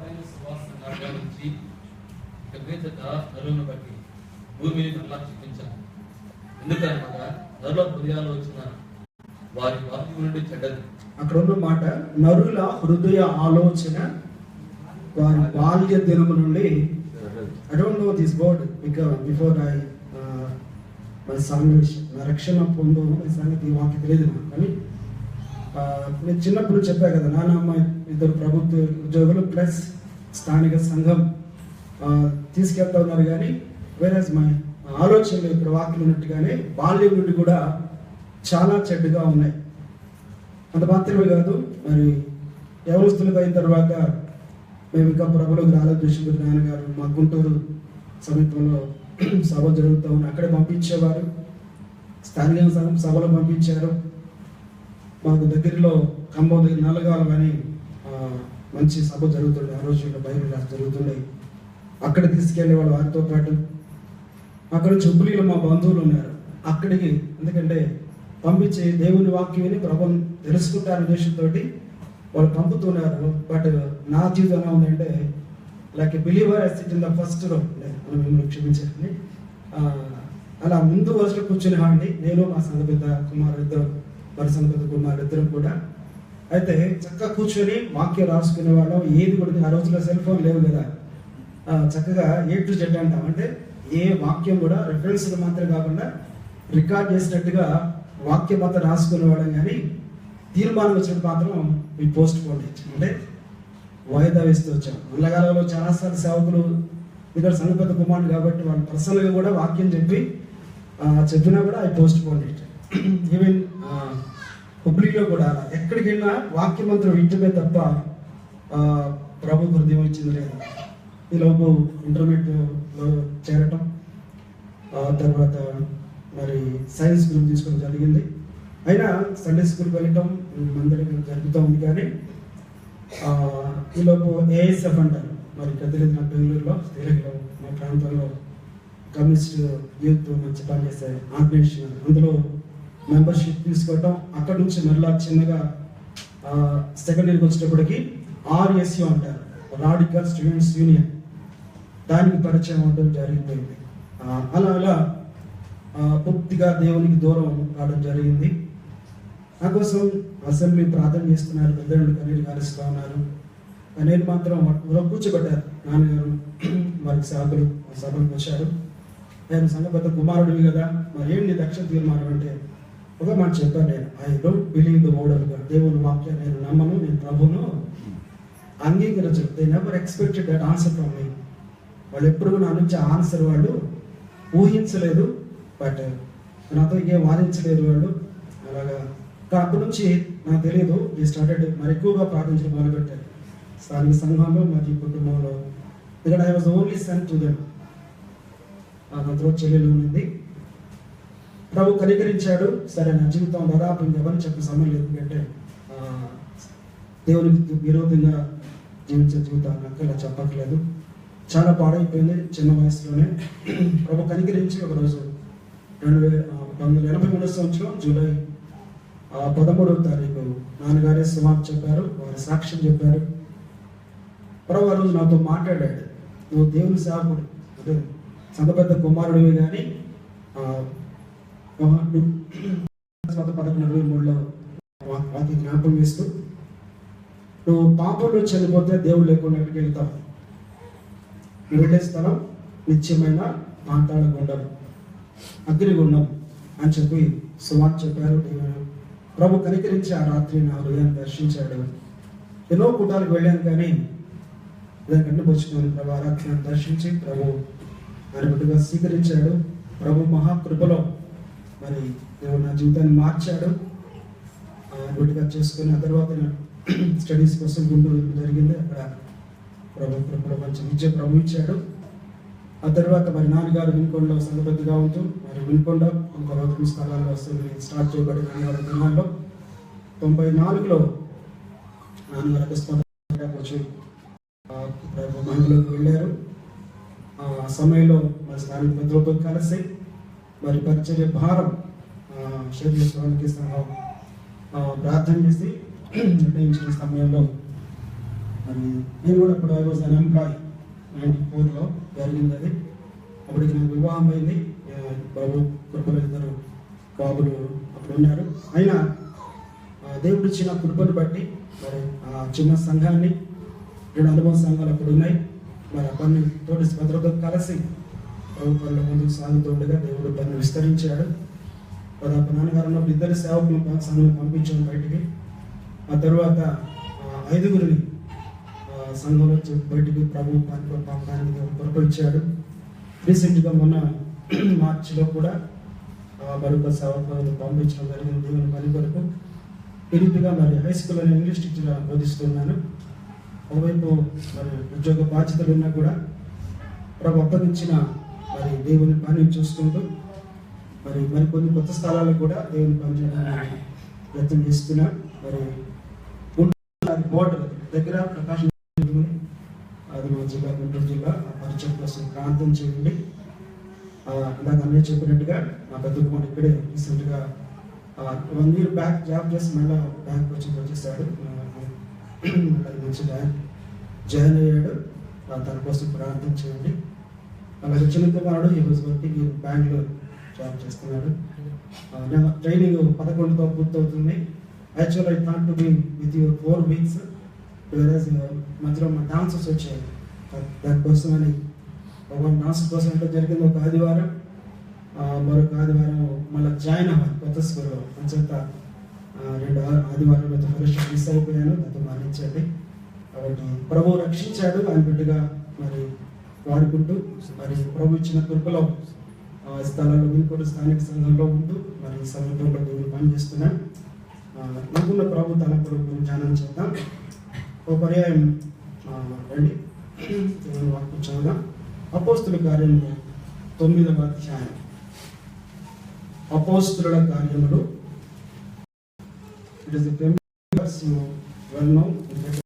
బలమైన సువాసన మార్గాల నుంచి మీదట నరులను బట్టి భూమిని మరలా చూపించాను. ఎందుకనగా నరుల హృదయాలు వచ్చిన వారి వాక్యం నుండి చెడ్డది. అక్కడ ఉన్న మాట నరుల హృదయ ఆలోచన వారి బాల్య దినము నుండి. I don't know this word because before my salvation నా రక్షణ పొందు ఈ సంగతి వాక్యం తెలియదు నాకు. కానీ నేను చిన్నప్పుడు చెప్పా కదా, నాన్నమ్మ ఇద్దరు ప్రభుత్వ ఉద్యోగులు ప్లస్ స్థానిక సంఘం తీసుకెళ్తా ఉన్నారు. కానీ వేరేజ్ మై ఆలోచనలు ఇక్కడ వాక్యం ఉన్నట్టుగానే బాల్యం నుండి కూడా చాలా చెడ్డగా ఉన్నాయి. అంత మాత్రమే కాదు, మరి యవనస్తులకు అయిన తర్వాత మేము ఇంకా ప్రభులకు రాలేదు. నాన్నగారు మా గుంటూరు సమీపంలో సభ జరుగుతూ ఉంది, అక్కడే పంపించేవారు. స్థానిక సభలో పంపించారు. మాకు దగ్గరలో ఖమ్మం దగ్గర నల్లగాలం అని మంచి సభ జరుగుతుండే, ఆ రోజుల్లో బైబిల్ క్లాస్ జరుగుతుండే. అక్కడ తీసుకెళ్ళేవాళ్ళు వారితో పాటు. అక్కడ చుబ్బులీలో మా బంధువులు ఉన్నారు, అక్కడికి ఎందుకంటే పంపించి దేవుని వాక్యం విని ప్రభుని తెలుసుకుంటారు ఉద్దేశంతో వాళ్ళు పంపుతున్నారు. బట్ నా జీవితం ఎలా ఉందంటే like believer SIT in the first row, మిమ్మల్ని క్షమించండి, అలా ముందు వరుసలో కూర్చుని హాండి నేను మా సంఘ పెద్ద కుమారుడు ఇద్దరు, మరి సంఘ పెద్ద కుమారుడు ఇద్దరు కూడా. అయితే చక్కగా కూర్చొని వాక్యం రాసుకునే వాళ్ళం. ఏది కూడా ఆ రోజుల్లో సెల్ ఫోన్ లేవు కదా, చక్కగా A to Z అంటాం. అంటే ఏ వాక్యం కూడా రెఫరెన్స్లు మాత్రం కాకుండా రికార్డ్ చేసినట్టుగా వాక్యం మాత్రం రాసుకునేవాళ్ళం. కానీ తీర్మానం వచ్చిన మాత్రం ఈ పోస్ట్ పోన్ అంటే వాయిదా వేస్తూ వచ్చాం. నల్లగాలలో చాలాసార్లు సేవకులు ఇక్కడ సంఘ పెద్ద కుమారుడు కాబట్టి వాళ్ళు పర్సనల్గా కూడా వాక్యం చెప్పినా కూడా ఈ పోస్ట్ పోన్ ఈవెన్ హుబ్లీలో కూడా ఎక్కడికి వెళ్ళినా వాక్యం మాత్రం వింటమే తప్ప ప్రభు హృదయం ఇచ్చింది లేదు. ఈలోపు ఇంటర్మీడియట్లో చేరటం, తర్వాత మరి సైన్స్ గ్రూప్ తీసుకోవడం జరిగింది. అయినా సండే స్కూల్కి వెళ్ళటం అందరికీ జరుగుతూ ఉంది. కానీ ఈలోపు ASF అంటారు, మరి తెలియదు నా బెంగళూరులో తెలుగులో మా ప్రాంతంలో కమ్యూనిస్ట్ యూత్ మంచి పనిచేసే ఆర్గనైజేషన్, అందులో మెంబర్షిప్ తీసుకోవటం. అక్కడి నుంచి మళ్ళా చిన్నగా సెకండ్ ఇయర్కి వచ్చేటప్పటికి RSU అంటారు, రాడికల్ స్టూడెంట్స్ యూనియన్, దానికి పరిచయం అవడం జరిగిపోయింది. అలా అలా పూర్తిగా దేవునికి దూరం కావడం జరిగింది. నా కోసం అసెంబ్లీ ప్రార్థన చేస్తున్నారు, పెద్దలు కన్నీళ్ళు కాలుస్తూ ఉన్నారు. నేను మాత్రం కూర్చోబెట్టారు నాన్నగారు, వారికి సేవకులు సభకు వచ్చారు. నేను సంఘ పెద్ద కుమారుడివి కదా, మరి ఏంటి దక్షిణ తీర్మానం అంటే ఒక మాట చెప్పాను, నేను I don't believe the word of God, దేవుని వాక్యం నేను నమ్మను, నేను ప్రభువును అంగీకరించను. They never expected that answer from me. వాళ్ళు ఎప్పుడు నా నుంచి ఆన్సర్ వాళ్ళు ఊహించలేదు, బట్ నాతో ఇంకేం వాదించలేదు వాళ్ళు. అలాగా అప్పటి నుంచి నాకు తెలియదు, ఈ స్టార్టెడ్ మరి ఎక్కువగా ప్రార్థించడం మొదలుపెట్టారు స్థానిక సంఘంలో మరియు కుటుంబంలో. ఇక్కడ I was only sent to them. నాతో చెల్లెలు ఉంది. ప్రభు కనికరించాడు. సరే నా జీవితం దాదాపు ఇంకెవరిని చెప్పే సమయం లేదు, ఎందుకంటే దేవునికి విరోధంగా జీవించే జీవితాన్ని నాకు ఇలా చెప్పట్లేదు. చాలా పాడైపోయింది చిన్న వయసులోనే. ప్రభు కనికరించి ఒకరోజు 1983 సంవత్సరం జూలై 13వ తారీఖు నాన్నగారే సుమారు చెప్పారు, వారి సాక్ష్యం చెప్పారు. ప్రభు ఆ రోజు నాతో మాట్లాడాడు, నువ్వు దేవుని సేవకుడు, అంటే సంఘ పెద్ద కుమారుడివి, కానీ 11:23లో వాకి జ్ఞాపకం చేస్తూ, నువ్వు పాపంలో చనిపోతే దేవుడు లేకుండా ఎక్కడికి వెళ్తావు, నువ్వు వెళ్ళే స్థలం నిత్యమైన పాతాళ గుండం, అగ్నిగుండం అని చెప్పి సుమారు చెప్పారు. ప్రభు కనికరించి ఆ రాత్రి నా హృదయాన్ని దర్శించాడు. ఎన్నో కూటాలకు వెళ్ళాను, కానీ దానికి అడ్డుపరుచుకొని ప్రభు ఆ రాత్రి దర్శించి ప్రభు ఆయన బిడ్డగా స్వీకరించాడు. ప్రభు మహాకృపలో మరి దేవుడు నా జీవితాన్ని మార్చాడు. బిడ్డగా చేసుకుని ఆ తర్వాత స్టడీస్ కోసం గుంటూరు జరిగింది. అక్కడ ప్రభు కృపలో మంచి విద్య ప్రభు ఇచ్చాడు. ఆ తర్వాత మరి నాన్నగారు వినుకొండలో సంఘబద్ధగా ఉంటూ మరి వినుకొండ ఇంకో 2 స్థలాల్లో వస్తుంది స్టార్ట్ చేయబడి నాన్నగారు దినాల్లో 94లో నాన్నగారు అకస్మాత్తుగా వచ్చి మహిళలోకి వెళ్ళారు. ఆ సమయంలో మరి స్థానిక పెద్దలతో కలిసి మరి పరిచర్య భారం శరీరానికి ప్రార్థన చేసి నిర్ణయించిన సమయంలో మరి నేను కూడా అప్పుడు ఐ వాజ్ అన్ ఎంప్లాయీ 94లో జరిగింది అది. అప్పటికి నాకు వివాహం అయింది. బాబు కృపలో 2 బాబులు అప్పుడు ఉన్నారు. అయినా దేవుడు ఇచ్చిన కృపను బట్టి మరి ఆ చిన్న సంఘాన్ని 2 అనుభవ సంఘాలు అప్పుడు ఉన్నాయి. మరి పని తోటి భద్రతో కలిసి ప్రభుత్వంలో ముందుకు సాగుతూ ఉండగా దేవుడు పని విస్తరించాడు. దాదాపు నాన్నగారు 2 సేవకులు సంఘం పంపించాను బయటికి. ఆ తర్వాత 5గురిని సంఘంలో బయటికి ప్రభు పని పంపడానికి దేవుడు కృప ఇచ్చాడు. రీసెంట్గా మొన్న మార్చిలో కూడా మరొక సేవకులను పంపించడం జరిగింది దేవుని పని కొరకు. ఈ రీతిగా మరి హై స్కూల్లో ఇంగ్లీష్ టీచర్గా బోధిస్తున్నాను. ఒకవైపు మరి ఉద్యోగ బాధ్యతలు ఉన్నా కూడా ప్రభు అప్పగించిన మరి దేవుని పని చూసుకుంటూ మరి కొన్ని కొత్త స్థలాలకు కూడా దేవుని పని చేయడానికి ప్రయత్నం చేస్తున్నా. మరి బోర్డర్ దగ్గర ప్రకాశం అది మా జిల్లా, గుంటూరు జిల్లా. ఆ పరిచయం కోసం ప్రాంతం చేయండి. ఇందాక అన్నీ చెప్పినట్టుగా నా పెద్ద కుమారుడు ఇక్కడే రీసెంట్గా 1 year బ్యాక్ జాబ్ చేసి మళ్ళీ బ్యాంక్ వచ్చేసాడు. మంచి జాయిన్ అయ్యాడు. తన కోసం ప్రార్థన చేయండి. అలాగే చిన్న కుమారుడు ఈ రోజు వర్కింగ్ బ్యాంక్లో జాబ్ చేస్తున్నాడు. ట్రైనింగ్ 11తో పూర్తవుతుంది. Actual I thought to be with your 4 weeks. మధ్యలో మా డాన్సెస్ వచ్చాయి. దానికోసమని ఒక డాన్స్ కోసం అంటే జరిగింది ఒక ఆదివారం. మరొక ఆదివారం మళ్ళీ జాయిన్ అవ్వాలి కొత్త స్కూల్లో. అంచేత 2 ఆదివారాలు ఫెలోషిప్ మిస్ అయిపోయాను. దాంతో మానించండి. కాబట్టి ప్రభు రక్షించాడు. ఆయన బిడ్డగా మరి వాడుకుంటూ మరి ప్రభు ఇచ్చిన కృపలో స్థలాల్లో వినుకోడు స్థానిక సంఘంలో ఉంటూ మరి సమీపంలో దేవుడు పనిచేస్తున్నా. నాకున్న ప్రభు తలపుడు ధ్యానం చేద్దాం. ఓ పర్యాయం రండి దేవుని వాక్యం చదువుదాం. అపోస్తుల కార్యములు 9వ అధ్యాయం. అపోస్తుల కార్యములు. It is a famous verse you well know.